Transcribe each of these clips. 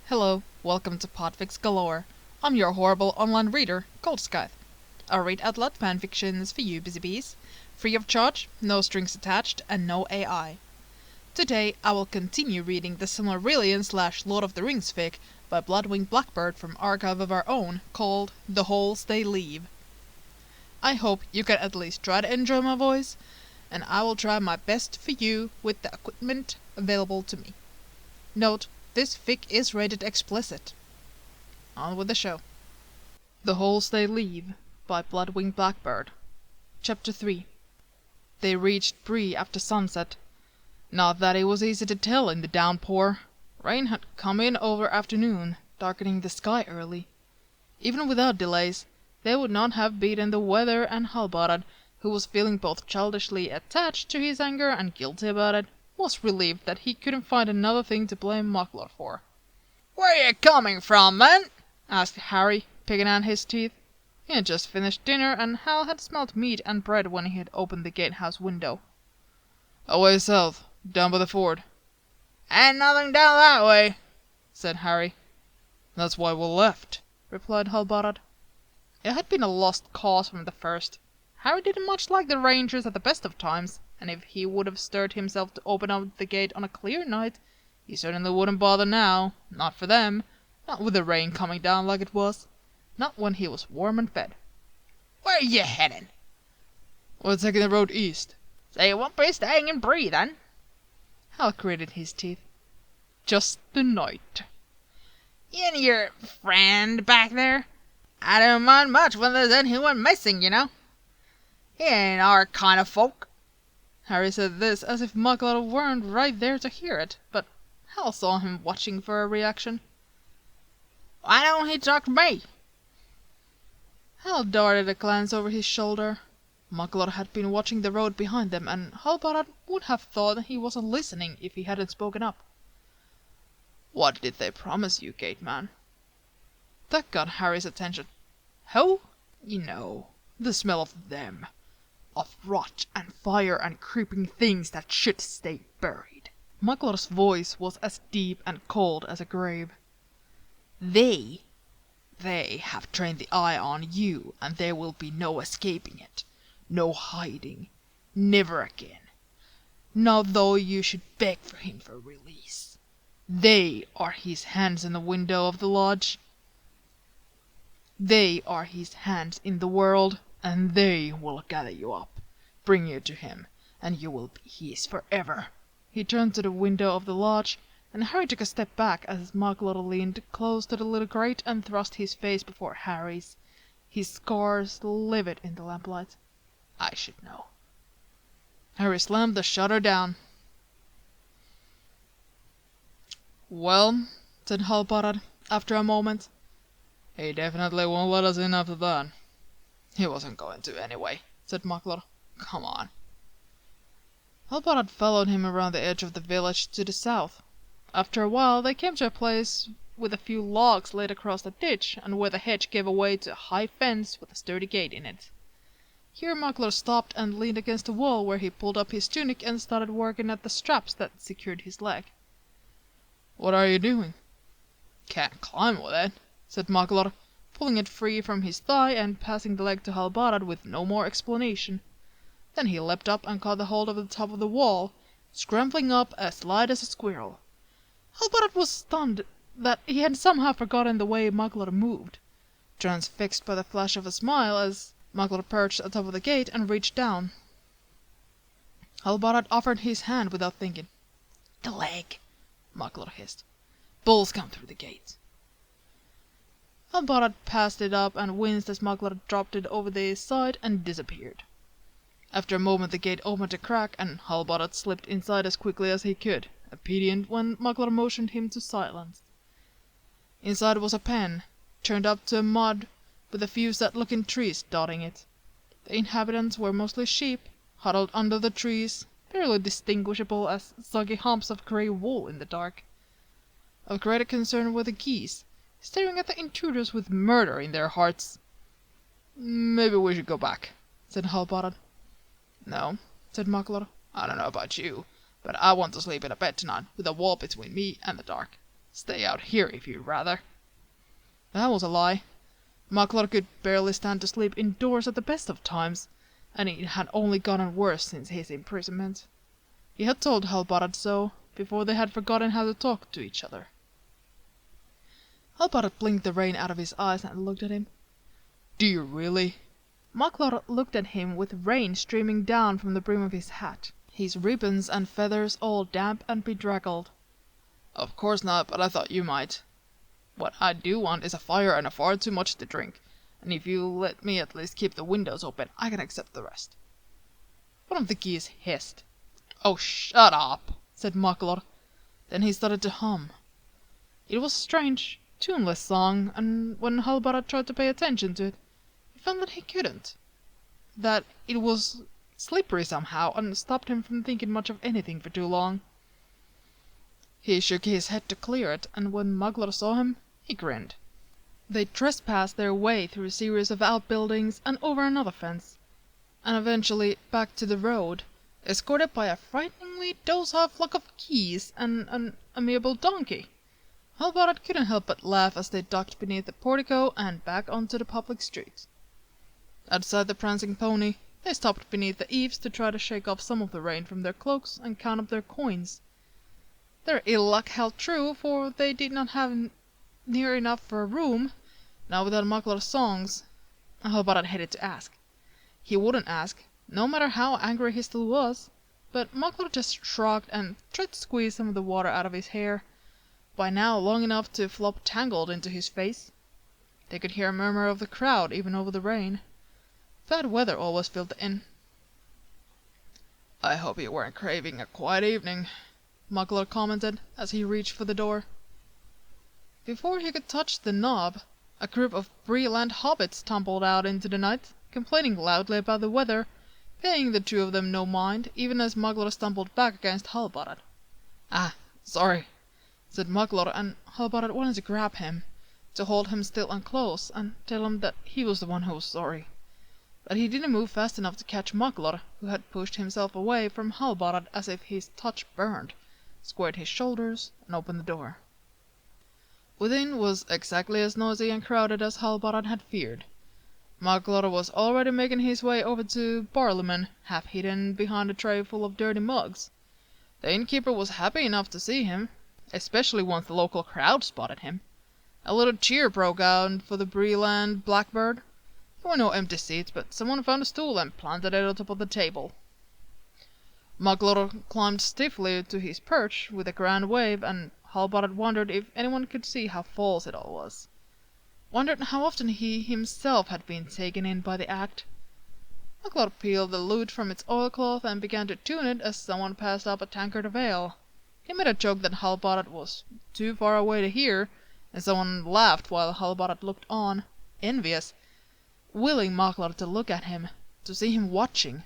Hello, welcome to Podfic's Galore. I'm your horrible online reader, Goldscythe. I read out loud fanfictions for you busy bees, free of charge, no strings attached, and no AI. Today I will continue reading the Silmarillion / Lord of the Rings fic by Bloodwing Blackbird from Archive of Our Own called The Holes They Leave. I hope you can at least try to enjoy my voice, and I will try my best for you with the equipment available to me. Note, this fic is rated explicit. On with the show. The Holes They Leave by Bloodwing Blackbird. Chapter 3. They reached Bree after sunset. Not that it was easy to tell in the downpour. Rain had come in over afternoon, darkening the sky early. Even without delays, they would not have beaten the weather, and Halbarad, who was feeling both childishly attached to his anger and guilty about it, was relieved that he couldn't find another thing to blame Maglor for. "Where you coming from, man?" asked Harry, picking at his teeth. He had just finished dinner, and Hal had smelt meat and bread when he had opened the gatehouse window. "Away south, down by the ford." "Ain't nothing down that way," said Harry. "That's why we left," replied Halbarad. It had been a lost cause from the first. Harry didn't much like the Rangers at the best of times, and if he would have stirred himself to open up the gate on a clear night, he certainly wouldn't bother now. Not for them. Not with the rain coming down like it was. Not when he was warm and fed. "Where you heading?" "We're taking the road east." "So you won't be staying in Bree, then?" Hal gritted his teeth. "Just the night." "You and your friend back there? I don't mind much when there's anyone missing, you know. He ain't our kind of folk." Harry said this as if Maglor weren't right there to hear it, but Hal saw him watching for a reaction. "Why don't he talk to me?" Hal darted a glance over his shoulder. Maglor had been watching the road behind them, and Halbarad would have thought he wasn't listening if he hadn't spoken up. "What did they promise you, gateman?" That got Harry's attention. "Who?" "You know, the smell of them. Of rot and fire and creeping things that should stay buried." Maglor's voice was as deep and cold as a grave. They have trained the eye on you, and there will be no escaping it. No hiding. Never again. Not though you should beg for him for release. They are his hands in the window of the lodge. They are his hands in the world, and they will gather you up, bring you to him, and you will be his forever. He turned to the window of the lodge, and Harry took a step back as Maglor leaned close to the little grate and thrust his face before Harry's, his scars livid in the lamplight. "I should know." Harry slammed the shutter down. "Well," said Halbarad, after a moment. "he definitely won't let us in after that." "He wasn't going to anyway," said Maglor. "Come on." Halbarad followed him around the edge of the village to the south. After a while they came to a place with a few logs laid across a ditch, and where the hedge gave away to a high fence with a sturdy gate in it. Here Maglor stopped and leaned against a wall, where he pulled up his tunic and started working at the straps that secured his leg. "What are you doing?" "Can't climb with it," said Maglor, pulling it free from his thigh and passing the leg to Halbarad with no more explanation. Then he leapt up and caught the hold of the top of the wall, scrambling up as light as a squirrel. Halbarad was stunned that he had somehow forgotten the way Maglor moved, transfixed by the flash of a smile as Maglor perched atop of the gate and reached down. Halbarad offered his hand without thinking. "The leg," Maglor hissed. "Bulls come through the gate." Halbarad passed it up and winced as Maglor dropped it over the side and disappeared. After a moment the gate opened a crack, and Halbarad slipped inside as quickly as he could, obedient when Maglor motioned him to silence. Inside was a pen, turned up to mud, with a few sad-looking trees dotting it. The inhabitants were mostly sheep, huddled under the trees, barely distinguishable as soggy humps of grey wool in the dark. Of greater concern were the geese, staring at the intruders with murder in their hearts. "Maybe we should go back," said Halbarad. "No," said Maglor. "I don't know about you, but I want to sleep in a bed tonight with a wall between me and the dark." Stay out here if you'd rather." That was a lie. Maglor could barely stand to sleep indoors at the best of times, and it had only gotten worse since his imprisonment. He had told Halbarad so, before they had forgotten how to talk to each other. Halbarad blinked the rain out of his eyes and looked at him. "Do you really?" Maglor looked at him with rain streaming down from the brim of his hat, his ribbons and feathers all damp and bedraggled. "Of course not, but I thought you might. What I do want is a fire and far too much to drink, and if you let me at least keep the windows open, I can accept the rest." One of the geese hissed. "Oh, shut up," said Maglor. Then he started to hum. It was a strange, tuneless song, and when Halbarad tried to pay attention to it, he found that he couldn't. That it was slippery somehow, and stopped him from thinking much of anything for too long. He shook his head to clear it, and when Maglor saw him, he grinned. They trespassed their way through a series of outbuildings and over another fence, and eventually back to the road, escorted by a frighteningly docile flock of geese and an amiable donkey. Halbarad couldn't help but laugh as they ducked beneath the portico and back onto the public street. Outside the prancing pony, they stopped beneath the eaves to try to shake off some of the rain from their cloaks and count up their coins. Their ill luck held true, for they did not have near enough for a room, now without Maglor's songs. Halbarad hated to ask. He wouldn't ask, no matter how angry he still was, but Maglor just shrugged and tried to squeeze some of the water out of his hair, by now long enough to flop tangled into his face. They could hear a murmur of the crowd even over the rain. Bad weather always filled the inn. "I hope you weren't craving a quiet evening," Maglor commented as he reached for the door. Before he could touch the knob, a group of Breeland hobbits tumbled out into the night, complaining loudly about the weather, paying the two of them no mind, even as Maglor stumbled back against Halbarad. "Ah, sorry," said Maglor, and Halbarad wanted to grab him, to hold him still and close, and tell him that he was the one who was sorry. But he didn't move fast enough to catch Maglor, who had pushed himself away from Halbarad as if his touch burned, squared his shoulders, and opened the door. Within was exactly as noisy and crowded as Halbarad had feared. Maglor was already making his way over to Barliman, half hidden behind a tray full of dirty mugs. The innkeeper was happy enough to see him, especially once the local crowd spotted him. A little cheer broke out for the Breeland Blackbird. There were no empty seats, but someone found a stool and planted it on top of the table. Maglor climbed stiffly to his perch with a grand wave, and Halbarad wondered if anyone could see how false it all was. Wondered how often he himself had been taken in by the act. Maglor peeled the lute from its oilcloth and began to tune it as someone passed up a tankard of ale. He made a joke that Halbarad was too far away to hear, and someone laughed while Halbarad looked on, envious, willing Maglor to look at him, to see him watching,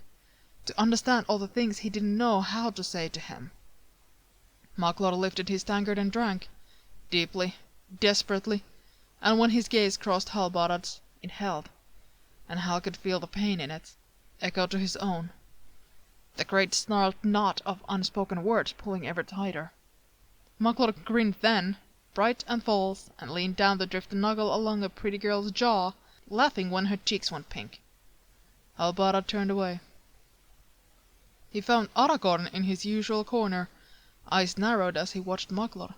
to understand all the things he didn't know how to say to him. Maglor lifted his tankard and drank, deeply, desperately, and when his gaze crossed Halbarad's, it held, and Hal could feel the pain in it, echo to his own, the great snarled knot of unspoken words pulling ever tighter. Maglor grinned then, bright and false, and leaned down to drift a knuckle along a pretty girl's jaw, laughing when her cheeks went pink. Halbarad turned away. He found Aragorn in his usual corner, eyes narrowed as he watched Maglor.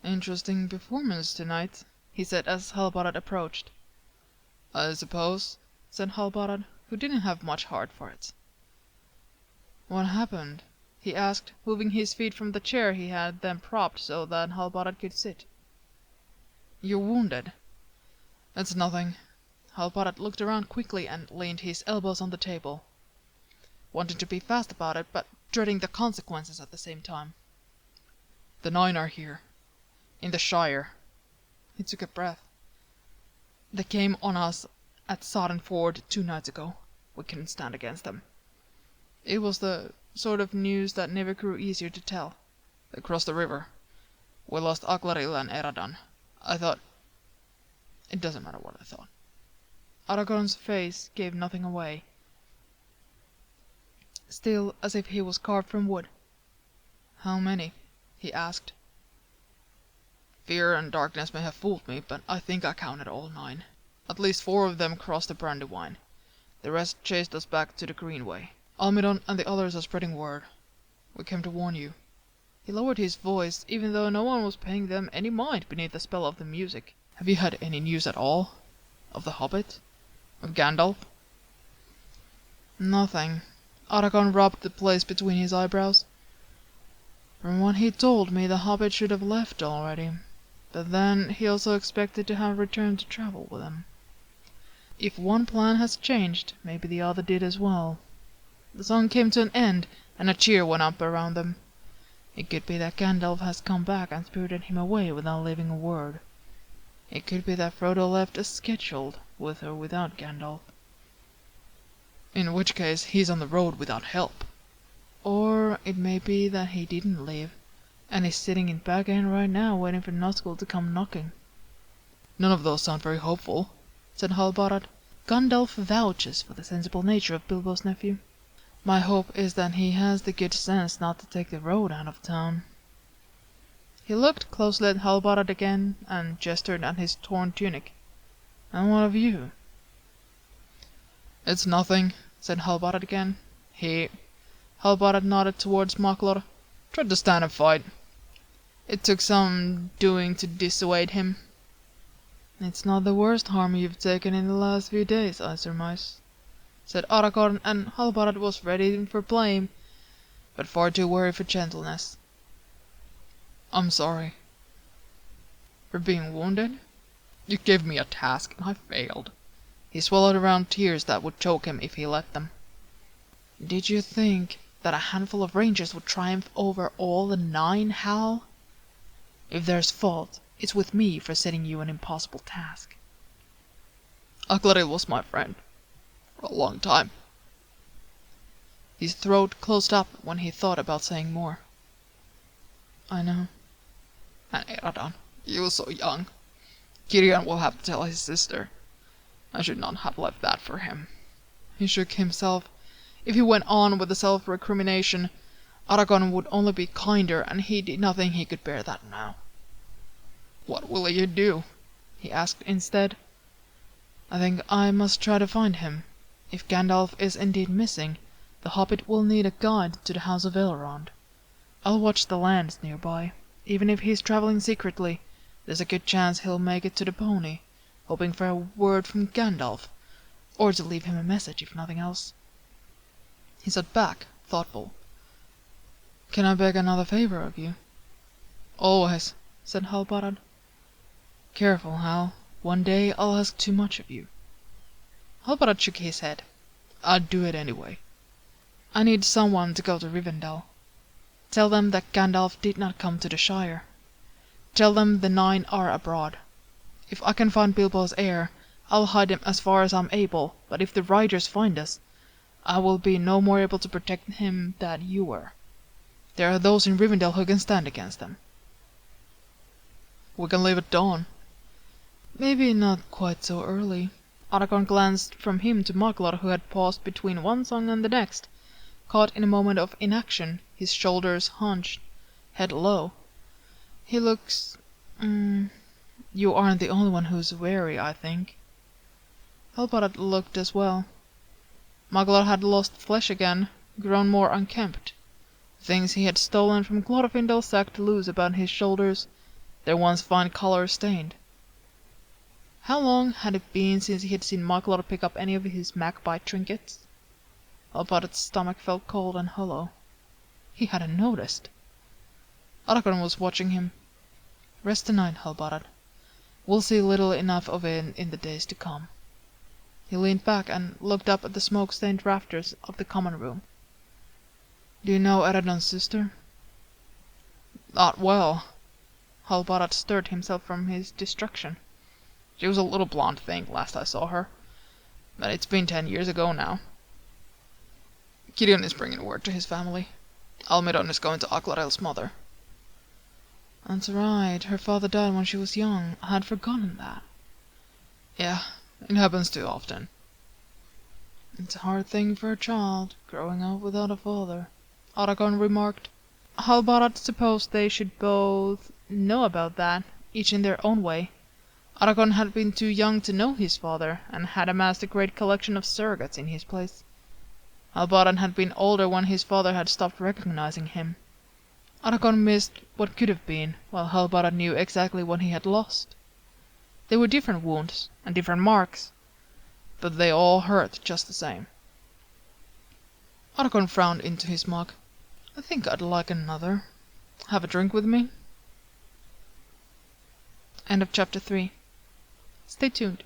"Interesting performance tonight," he said as Halbarad approached. "I suppose," said Halbarad, who didn't have much heart for it. "What happened?" he asked, moving his feet from the chair he had them propped so that Halbarad could sit. "You're wounded." "It's nothing." Halbarad looked around quickly and leaned his elbows on the table, wanting to be fast about it, but dreading the consequences at the same time. "The Nine are here. In the Shire." He took a breath. "They came on us at Sarden Ford 2 nights ago. We couldn't stand against them." It was the sort of news that never grew easier to tell. "They crossed the river. We lost Aklaril and Eradan. I thought—" It doesn't matter what I thought. Aragorn's face gave nothing away, still as if he was carved from wood. "How many?" he asked. Fear and darkness may have fooled me, but I think I counted all 9. At least 4 of them crossed the Brandywine. The rest chased us back to the Greenway. Almidon and the others are spreading word. We came to warn you." He lowered his voice, even though no one was paying them any mind beneath the spell of the music. "Have you had any news at all? Of the Hobbit? Of Gandalf?" "Nothing." Aragorn rubbed the place between his eyebrows. "From what he told me, the Hobbit should have left already. But then, he also expected to have returned to travel with them. If one plan has changed, maybe the other did as well." The song came to an end, and a cheer went up around them. It could be that Gandalf has come back and spirited him away without leaving a word. It could be that Frodo left as scheduled, with or without Gandalf. In which case, he's on the road without help. Or it may be that he didn't leave, and is sitting in Bag End right now waiting for Nazgul to come knocking. "None of those sound very hopeful," said Halbarad. "Gandalf vouches for the sensible nature of Bilbo's nephew. My hope is that he has the good sense not to take the road out of town." He looked closely at Halbarad again, and gestured at his torn tunic. "And what of you?" "It's nothing," said Halbarad again. Halbarad nodded towards Maglor. "Tried to stand and fight. It took some doing to dissuade him." "It's not the worst harm you've taken in the last few days, I surmise," said Aragorn, and Halbarad was ready for blame, but far too wary for gentleness. "I'm sorry." "For being wounded? You gave me a task, and I failed." He swallowed around tears that would choke him if he let them. "Did you think that a handful of rangers would triumph over all the 9, Hal? If there's fault, it's with me for setting you an impossible task." "Akladil was my friend. For a long time." His throat closed up when he thought about saying more. "I know." "And Eradan, you were so young. Kirian will have to tell his sister. I should not have left that for him." He shook himself. If he went on with the self-recrimination, Aragorn would only be kinder, and he did not think he could bear that now. "What will you do?" he asked instead. "I think I must try to find him. If Gandalf is indeed missing, the Hobbit will need a guide to the House of Elrond. I'll watch the lands nearby. Even if he's traveling secretly, there's a good chance he'll make it to the pony, hoping for a word from Gandalf, or to leave him a message if nothing else." He sat back, thoughtful. "Can I beg another favor of you?" "Always," said Halbarad. "Careful, Hal. One day I'll ask too much of you." Halbarad shook his head. "I'd do it anyway." "I need someone to go to Rivendell. Tell them that Gandalf did not come to the Shire. Tell them the 9 are abroad. If I can find Bilbo's heir, I'll hide him as far as I'm able, but if the riders find us, I will be no more able to protect him than you were. There are those in Rivendell who can stand against them." "We can leave at dawn." "Maybe not quite so early." Aragorn glanced from him to Maglor, who had paused between one song and the next, caught in a moment of inaction, his shoulders hunched, head low. "He looks... You aren't the only one who's weary, I think." Halbarad looked as well. Maglor had lost flesh again, grown more unkempt. The things he had stolen from Glorfindel sagged loose about his shoulders, their once fine color stained. How long had it been since he had seen Maglor pick up any of his magpie trinkets? Halbarad's stomach felt cold and hollow. He hadn't noticed. Aragorn was watching him. "Rest tonight, Halbarad. We'll see little enough of it in the days to come." He leaned back and looked up at the smoke-stained rafters of the common room. "Do you know Eredon's sister?" "Not well." Halbarad stirred himself from his distraction. "She was a little blonde thing last I saw her, but it's been 10 years ago now. Gideon is bringing word to his family. Almidon is going to Akladil's mother." "That's right. Her father died when she was young. I had forgotten that." "Yeah, it happens too often." "It's a hard thing for a child, growing up without a father," Aragorn remarked. Halbarad supposed they should both know about that, each in their own way. Aragorn had been too young to know his father, and had amassed a great collection of surrogates in his place. Halbardan had been older when his father had stopped recognizing him. Aragorn missed what could have been, while Halbardan knew exactly what he had lost. They were different wounds, and different marks, but they all hurt just the same. Aragorn frowned into his mug. I think I'd like another. Have a drink with me? End of chapter 3. Stay tuned.